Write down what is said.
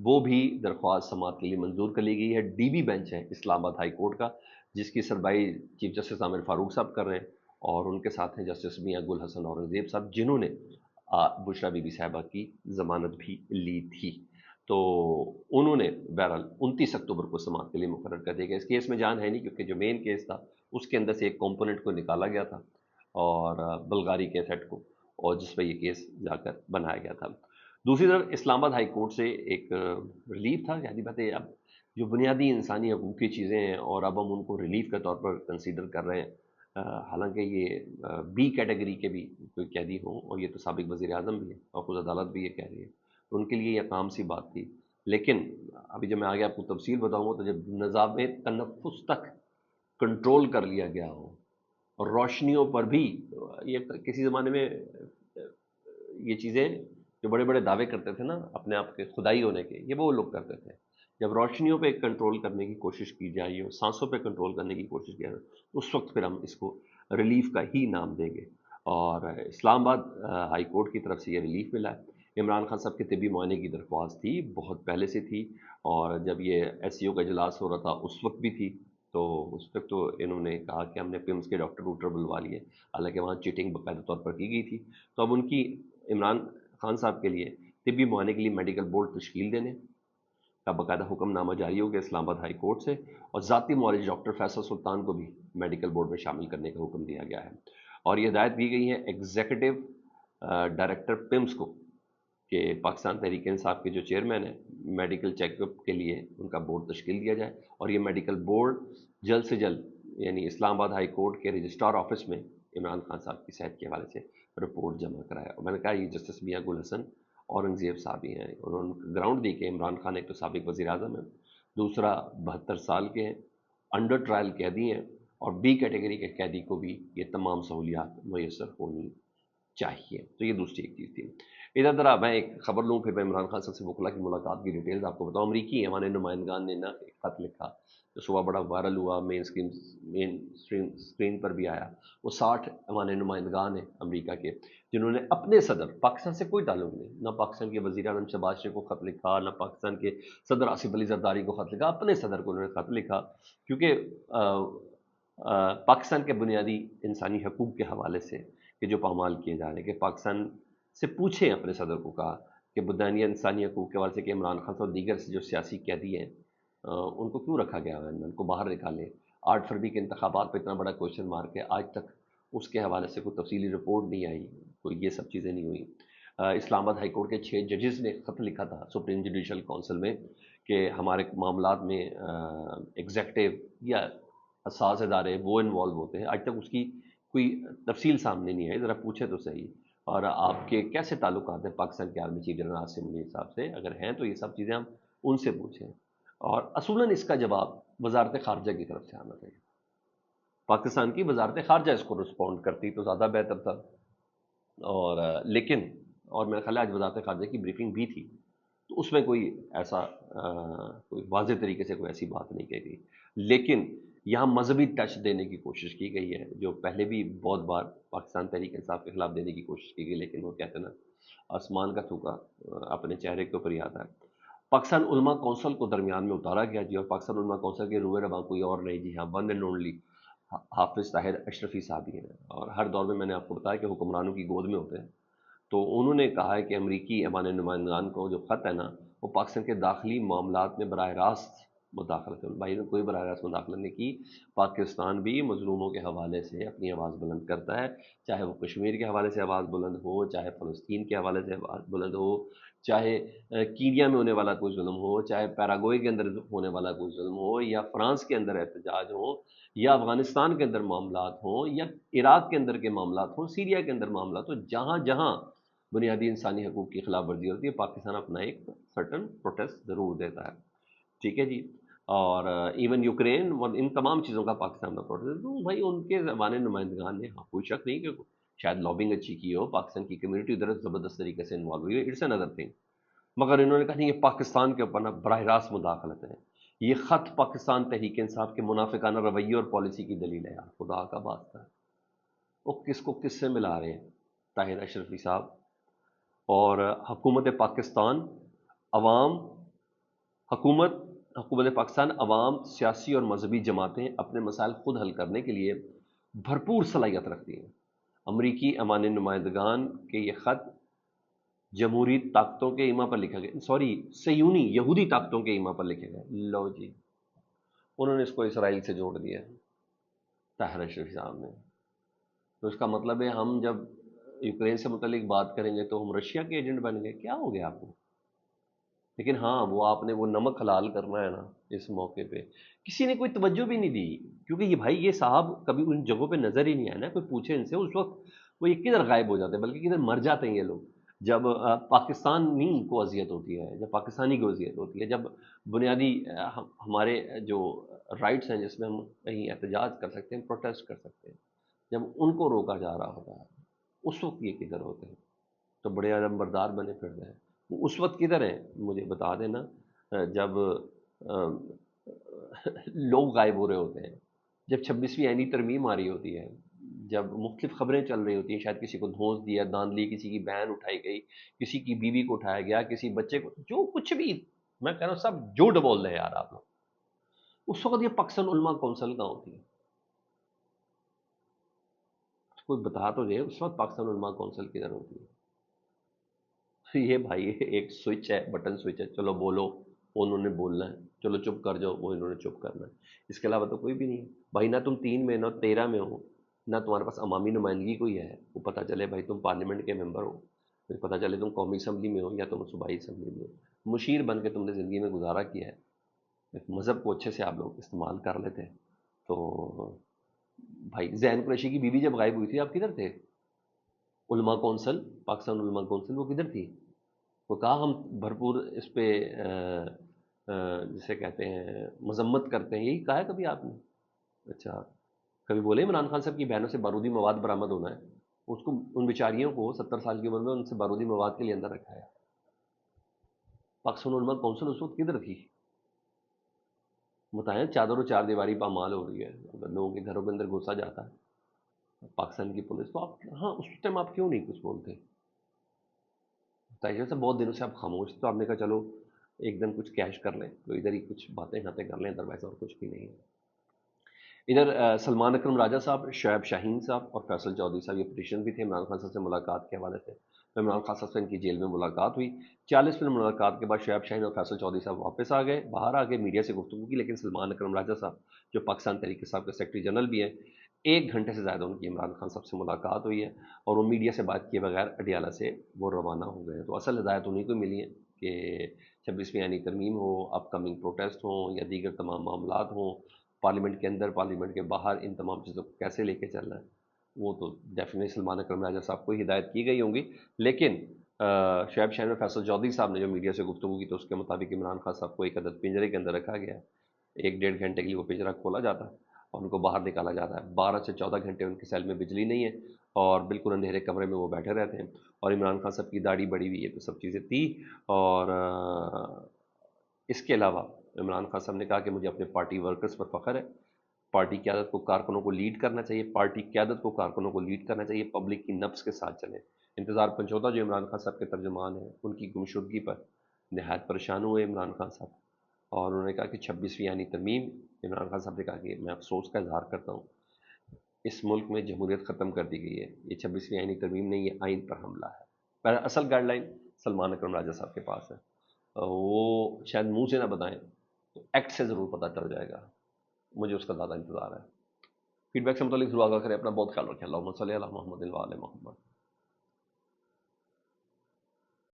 وہ بھی درخواست سماعت کے لیے منظور کر لی گئی ہے۔ ڈی بی بینچ ہے اسلام آباد ہائی کورٹ کا، جس کی سربراہی چیف جسٹس عامر فاروق صاحب کر رہے ہیں، اور ان کے ساتھ ہیں جسٹس میاں گل حسن اورنگزیب صاحب، جنہوں نے بشرا بی بی صاحبہ کی ضمانت بھی لی تھی۔ تو انہوں نے بہرحال 29 اکتوبر کو سماعت کے لیے مقرر کر دیا گیا۔ اس کیس میں جان ہے نہیں، کیونکہ جو مین کیس تھا اس کے اندر سے ایک کمپوننٹ کو نکالا گیا تھا، اور بلغاری کیسٹ کو، اور جس پہ یہ کیس جا کر بنایا گیا تھا۔ دوسری طرف اسلام آباد ہائی کورٹ سے ایک ریلیف تھا، یعنی بات ہے اب جو بنیادی انسانی حقوق کی چیزیں ہیں اور اب ہم ان کو ریلیف کے طور پر کنسیڈر کر رہے ہیں، حالانکہ یہ بی کیٹیگری کے بھی کوئی قیدی ہوں، اور یہ تو سابق وزیر اعظم بھی ہے اور خود عدالت بھی یہ کہہ رہی ہے، تو ان کے لیے یہ کام سی بات تھی۔ لیکن ابھی جب میں آگے آپ کو تفصیل بتاؤں گا، تو جب نظام تنفس تک کنٹرول کر لیا گیا ہو، اور روشنیوں پر بھی، یہ کسی زمانے میں یہ چیزیں جو بڑے بڑے دعوے کرتے تھے نا اپنے آپ کے خدائی ہونے کے، یہ وہ لوگ کرتے تھے، جب روشنیوں پہ کنٹرول کرنے کی کوشش کی جائے اور سانسوں پہ کنٹرول کرنے کی کوشش کی جائے، اس وقت پھر ہم اس کو ریلیف کا ہی نام دیں گے۔ اور اسلام آباد ہائی کورٹ کی طرف سے یہ ریلیف ملا ہے۔ عمران خان صاحب کے طبی معائنے کی درخواست تھی، بہت پہلے سے تھی، اور جب یہ ایس سی او کا اجلاس ہو رہا تھا اس وقت بھی تھی، تو اس وقت تو انہوں نے کہا کہ ہم نے پمس کے ڈاکٹر ووٹر بلوا لیے، حالانکہ وہاں چیٹنگ باقاعدہ طور پر کی گئی تھی۔ تو اب ان کی عمران خان صاحب کے لیے طبی معائنے کے لیے میڈیکل بورڈ تشکیل دینے کا باقاعدہ حکم نامہ جاری ہو گیا اسلام آباد ہائی کورٹ سے، اور ذاتی معالج ڈاکٹر فیصل سلطان کو بھی میڈیکل بورڈ میں شامل کرنے کا حکم دیا گیا ہے، اور یہ ہدایت دی گئی ہے ایگزیکٹو ڈائریکٹر پمس کو کہ پاکستان تحریک انصاف کے جو چیئرمین ہیں، میڈیکل چیک اپ کے لیے ان کا بورڈ تشکیل دیا جائے، اور یہ میڈیکل بورڈ جلد سے جلد یعنی اسلام آباد ہائی کورٹ کے رجسٹرار آفس میں عمران خان صاحب کی صحت کے حوالے سے رپورٹ جمع کرائے۔ اور میں نے کہا یہ جسٹس میاں گل حسن اورنگزیب صاحب ہی ہیں، انہوں نے گراؤنڈ دی کہ عمران خان ایک تو سابق وزیر اعظم ہے، دوسرا 72 سال کے ہیں، انڈر ٹرائل قیدی ہیں، اور بی کیٹیگری کے قیدی کو بھی یہ تمام سہولیات میسر ہونی چاہیے۔ تو یہ دوسری ایک چیز تھی۔ ادھر ذرا میں ایک خبر لوں، پھر میں عمران خان صاحب سے وکلا کی ملاقات کی ڈیٹیلز آپ کو بتاؤں۔ امریکی ایوان نمائندگان نے نا ایک خط لکھا جو صبح بڑا وائرل ہوا، مین اسکرین پر بھی آیا۔ وہ 60 ایوان نمائندگان ہیں امریکہ کے، جنہوں نے اپنے صدر، پاکستان سے کوئی تعلق نہیں، نہ پاکستان کے وزیر اعظم شہباز شریف کو خط لکھا، نہ پاکستان کے صدر آصف علی زرداری کو خط لکھا، اپنے صدر کو انہوں نے خط لکھا، کیونکہ پاکستان کے بنیادی انسانی حقوق کے حوالے سے کہ جو پامال کیے جا رہے ہیں، کہ پاکستان سے پوچھیں، اپنے صدر کو کہا کہ بنیادی انسانی حقوق کے حوالے سے کہ عمران خان اور دیگر جو سیاسی قیدی ہیں ان کو کیوں رکھا گیا ہے، ان کو باہر نکالیں۔ 8 فروری کے انتخابات پہ اتنا بڑا کوشچن مارک ہے، آج تک اس کے حوالے سے کوئی تفصیلی رپورٹ نہیں آئی، کوئی یہ سب چیزیں نہیں ہوئی۔ اسلام آباد ہائی کورٹ کے 6 ججز نے خط لکھا تھا سپریم جوڈیشل کونسل میں کہ ہمارے معاملات میں ایگزیکٹو یا حساس ادارے وہ انوالو ہوتے ہیں، آج تک اس کی کوئی تفصیل سامنے نہیں آئی، ذرا پوچھے تو صحیح۔ اور آپ کے کیسے تعلقات ہیں پاکستان کے army chief general Asim Munir صاحب سے؟ اگر ہیں تو یہ سب چیزیں ہم ان سے پوچھیں، اور اصولاً اس کا جواب وزارت خارجہ کی طرف سے آنا چاہیے۔ پاکستان کی وزارت خارجہ اس کو رسپونڈ کرتی تو زیادہ بہتر تھا، اور لیکن اور میرا خیال ہے آج وزارت خارجہ کی بریفنگ بھی تھی، تو اس میں کوئی ایسا کوئی واضح طریقے سے کوئی ایسی بات نہیں کہی گئی، لیکن یہاں مذہبی ٹچ دینے کی کوشش کی گئی ہے، جو پہلے بھی بہت بار پاکستان تحریک انصاف کے خلاف دینے کی کوشش کی گئی، لیکن وہ کہتے ہیں نا آسمان کا تھوکا اپنے چہرے کے اوپر ہی آتا ہے۔ پاکستان علماء کونسل کو درمیان میں اتارا گیا جی، اور پاکستان علماء کونسل کے روئے رواں کوئی اور نہیں جی ہاں، ون اینڈ اونلی حافظ طاہر اشرفی صاحب ہی ہیں، اور ہر دور میں نے آپ کو بتایا کہ حکمرانوں کی گود میں ہوتے ہیں، تو انہوں نے کہا ہے کہ امریکی ایوان نمائندگان کو جو خط ہے نا، وہ پاکستان کے داخلی معاملات میں براہ راست مداخلت ہے، بھائی نے کوئی براہ راست مداخلت نہیں کی۔ پاکستان بھی مظلوموں کے حوالے سے اپنی آواز بلند کرتا ہے، چاہے وہ کشمیر کے حوالے سے آواز بلند ہو، چاہے فلسطین کے حوالے سے آواز بلند ہو، چاہے کینیا میں ہونے والا کوئی ظلم ہو، چاہے پیراگوئے کے اندر ہونے والا کوئی ظلم ہو، یا فرانس کے اندر احتجاج ہو، یا افغانستان کے اندر معاملات ہوں، یا عراق کے اندر کے معاملات ہوں، سیریا کے اندر معاملات ہوں، جہاں جہاں بنیادی انسانی حقوق کی خلاف ورزی ہوتی ہے، پاکستان اپنا ایک سرٹن پروٹیسٹ ضرور دیتا ہے، ٹھیک ہے جی۔ اور ایون یوکرین اور ان تمام چیزوں کا پاکستان میں پروٹیسٹ، تو بھائی ان کے زبان نمائندگان نے، ہاں کوئی شک نہیں کہ شاید لابنگ اچھی کی ہو، پاکستان کی کمیونٹی ادھر زبردست طریقے سے انوالو ہوئی ہے، اٹس این ادر تھنگ، مگر انہوں نے کہا نہیں یہ پاکستان کے اوپر نا براہ راست مداخلت ہے، یہ خط پاکستان تحریک انصاف کے منافقانہ رویے اور پالیسی کی دلیل ہے۔ یار خدا کا واسطہ ہے، وہ کس کو کس سے ملا رہے ہیں طاہر اشرفی صاحب؟ اور حکومت پاکستان، عوام حکومت حکومت پاکستان عوام، سیاسی اور مذہبی جماعتیں اپنے مسائل خود حل کرنے کے لیے بھرپور صلاحیت رکھتی ہیں۔ امریکی ایوان نمائندگان کے یہ خط جمہوری طاقتوں کے ایما پر لکھا گیا، سوری صہیونی یہودی طاقتوں کے ایما پر لکھے گئے۔ لو جی، انہوں نے اس کو اسرائیل سے جوڑ دیا طاہر اشرفی صاحب نے۔ تو اس کا مطلب ہے ہم جب یوکرین سے متعلق بات کریں گے تو ہم رشیا کے ایجنٹ بن گئے؟ کیا ہو گیا آپ کو؟ لیکن ہاں، وہ آپ نے وہ نمک حلال کرنا ہے نا اس موقع پہ، کسی نے کوئی توجہ بھی نہیں دی، کیونکہ یہ بھائی یہ صاحب کبھی ان جگہوں پہ نظر ہی نہیں آیا نا، کوئی پوچھے ان سے اس وقت وہ یہ کدھر غائب ہو جاتے ہیں، بلکہ کدھر مر جاتے ہیں یہ لوگ جب پاکستانی کو اذیت ہوتی ہے، جب پاکستانی کو اذیت ہوتی ہے، جب بنیادی ہمارے جو رائٹس ہیں جس میں ہم کہیں احتجاج کر سکتے ہیں، پروٹیسٹ کر سکتے ہیں، جب ان کو روکا جا رہا ہوتا ہے اس وقت یہ کدھر ہوتے ہیں؟ تو بڑے علم بردار بنے پھر رہے ہیں، وہ اس وقت کدھر ہیں مجھے بتا دینا، جب لوگ غائب ہو رہے ہوتے ہیں، جب 26ویں آئینی ترمیم آ رہی ہوتی ہے، جب مختلف خبریں چل رہی ہوتی ہیں، شاید کسی کو دھونس دیا، داندلی، کسی کی بہن اٹھائی گئی، کسی کی بیوی کو اٹھایا گیا، کسی بچے کو، جو کچھ بھی، میں کہہ رہا ہوں سب جھوٹ بول رہے ہیں یار آپ لوگ۔ اس وقت یہ پاکستان علماء کونسل کہاں ہوتی ہے؟ کوئی بتا تو دے اس وقت پاکستان علماء کونسل کدھر ہوتی ہے؟ یہ بھائی ایک سوئچ ہے، بٹن سوئچ ہے، چلو بولو، انہوں نے بولنا ہے، چلو چپ کر جاؤ، وہ انہوں نے چپ کرنا ہے، اس کے علاوہ تو کوئی بھی نہیں ہے بھائی۔ نہ تم 3 میں، نہ 13 میں ہو، نہ تمہارے پاس عوامی نمائندگی کوئی ہے، وہ پتہ چلے بھائی تم پارلیمنٹ کے ممبر ہو، پھر پتہ چلے تم قومی اسمبلی میں ہو یا تم صوبائی اسمبلی میں ہو، مشیر بن کے تم نے زندگی میں گزارا کیا ہے، ایک مذہب کو اچھے سے آپ لوگ استعمال کر لیتے ہیں۔ تو بھائی زین قریشی کی بیوی جب غائب ہوئی تھی آپ کدھر تھے؟ علماء کونسل، پاکستان علماء کونسل وہ کدھر تھی؟ وہ کہا ہم بھرپور اس پہ جسے کہتے ہیں مذمت کرتے ہیں، یہی کہا ہے کبھی آپ نے؟ اچھا، کبھی بولے عمران خان صاحب کی بہنوں سے بارودی مواد برآمد ہونا ہے؟ اس کو، ان بیچاریوں کو 70 سال کی عمر میں ان سے بارودی مواد کے لیے اندر رکھا ہے۔ پاکستان علماء کونسل اس وقت کدھر تھی؟ بتائیں، چادر و چار دیواری پامال ہو رہی ہے، اگر لوگوں کے گھروں کے اندر گھسا جاتا ہے پاکستان کی پولیس، تو آپ ہاں اس ٹائم آپ کیوں نہیں کچھ بولتے؟ طاہر سے بہت دنوں سے آپ خاموش تھے، تو آپ نے کہا چلو ایک دن کچھ کیش کر لیں، تو ادھر ہی کچھ باتیں شاتیں کر لیں، ادروائز اور کچھ بھی نہیں ہے۔ ادھر سلمان اکرم راجہ صاحب، شعیب شاہین صاحب اور فیصل چودھری صاحب، یہ پٹیشن بھی تھے عمران خان صاحب سے ملاقات کے حوالے سے۔ تو عمران خان صاحب سے ان کی جیل میں ملاقات ہوئی، 40 منٹ ملاقات کے بعد شعیب شاہین اور فیصل چودھری صاحب واپس آ گئے، باہر آ کے میڈیا سے گفتگو کی، لیکن سلمان اکرم راجہ صاحب جو پاکستان تحریک صاحب کے سیکرٹری جنرل بھی ہیں، 1 گھنٹے سے زیادہ ان کی عمران خان صاحب سے ملاقات ہوئی ہے، اور وہ میڈیا سے بات کیے بغیر اڈیالہ سے وہ روانہ ہو گئے ہیں۔ تو اصل ہدایت انہیں کو ملی ہے کہ 26ویں آئینی ترمیم ہو، اپ کمنگ پروٹیسٹ ہوں یا دیگر تمام معاملات ہوں، پارلیمنٹ کے اندر، پارلیمنٹ کے باہر، ان تمام چیزوں کو کیسے لے کے چلنا ہے، وہ تو ڈیفینیٹلی سلمان اکرم راجہ صاحب کو ہدایت کی گئی ہوں گی۔ لیکن شعیب شاہین اور فیصل چودھری صاحب نے جو میڈیا سے گفتگو کی تو اس کے مطابق عمران خان صاحب کو ایک عدد پنجرے کے اندر رکھا گیا ہے، 1 ڈیڑھ گھنٹے کے لیے وہ پنجرا کھولا جاتا ہے اور ان کو باہر نکالا جاتا ہے، 12 سے 14 گھنٹے ان کی سیل میں بجلی نہیں ہے اور بالکل اندھیرے کمرے میں وہ بیٹھے رہتے ہیں، اور عمران خان صاحب کی داڑھی بڑی ہوئی ہے، تو سب چیزیں تھی۔ اور اس کے علاوہ عمران خان صاحب نے کہا کہ مجھے اپنے پارٹی ورکرز پر فخر ہے، پارٹی قیادت کو کارکنوں کو لیڈ کرنا چاہیے، پارٹی قیادت کو کارکنوں کو لیڈ کرنا چاہیے، پبلک کی نبض کے ساتھ چلیں۔ انتظار پنچوتا جو عمران خان صاحب کے ترجمان ہیں، ان کی گمشدگی پر نہایت پریشان ہوئے عمران خان صاحب، اور انہوں نے کہا کہ 26ویں آئینی ترمیم، عمران خان صاحب نے کہا کہ میں افسوس کا اظہار کرتا ہوں، اس ملک میں جمہوریت ختم کر دی گئی ہے، یہ 26ویں آئینی ترمیم نہیں، یہ آئین پر حملہ ہے۔ پر اصل گائیڈ لائن سلمان اکرم راجہ صاحب کے پاس ہے، وہ شاید منہ سے نہ بتائیں، تو ایکٹ سے ضرور پتہ چل جائے گا، مجھے اس کا زیادہ انتظار ہے۔ فیڈ بیک سے متعلق ضرور آگاہ کریں، اپنا بہت خیال رکھیں، اللہم صلی علی محمد و علی محمد۔